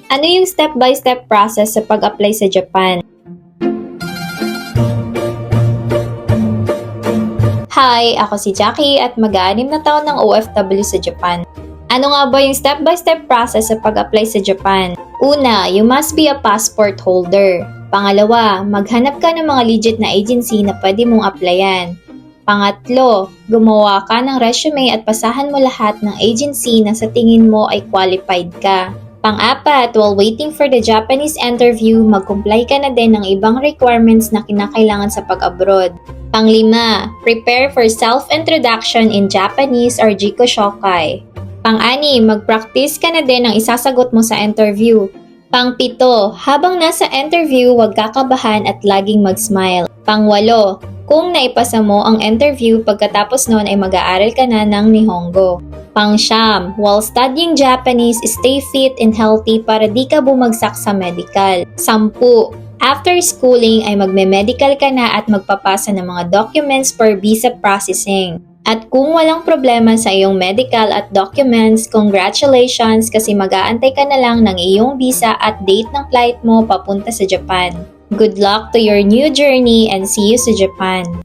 Ano yung step-by-step process sa pag-apply sa Japan? Hi, ako si Jackie at mag-6 na taon ng OFW sa Japan. Ano nga ba yung step-by-step process sa pag-apply sa Japan? Una, you must be a passport holder. Pangalawa, maghanap ka ng mga legit na agency na pwede mong applyan. Pangatlo, gumawa ka ng resume at pasahan mo lahat ng agency na sa tingin mo ay qualified ka. Pang-apat, while waiting for the Japanese interview, mag-comply ka na din ng ibang requirements na kinakailangan sa pag-abroad. Pang-5, prepare for self-introduction in Japanese or Jiko Shokai. Pang-6, mag-practice ka na din ng isasagot mo sa interview. Pang-7, habang nasa interview, huwag kakabahan at laging mag-smile. Pang-8, kung naipasa mo ang interview, pagkatapos noon ay mag-aaral ka na ng Nihongo. Pang-9, while studying Japanese, stay fit and healthy para di ka bumagsak sa medical. 10, after schooling ay magme-medical ka na at magpapasa ng mga documents for visa processing. At kung walang problema sa iyong medical at documents, congratulations kasi mag-aantay ka na lang ng iyong visa at date ng flight mo papunta sa Japan. Good luck to your new journey and see you sa Japan!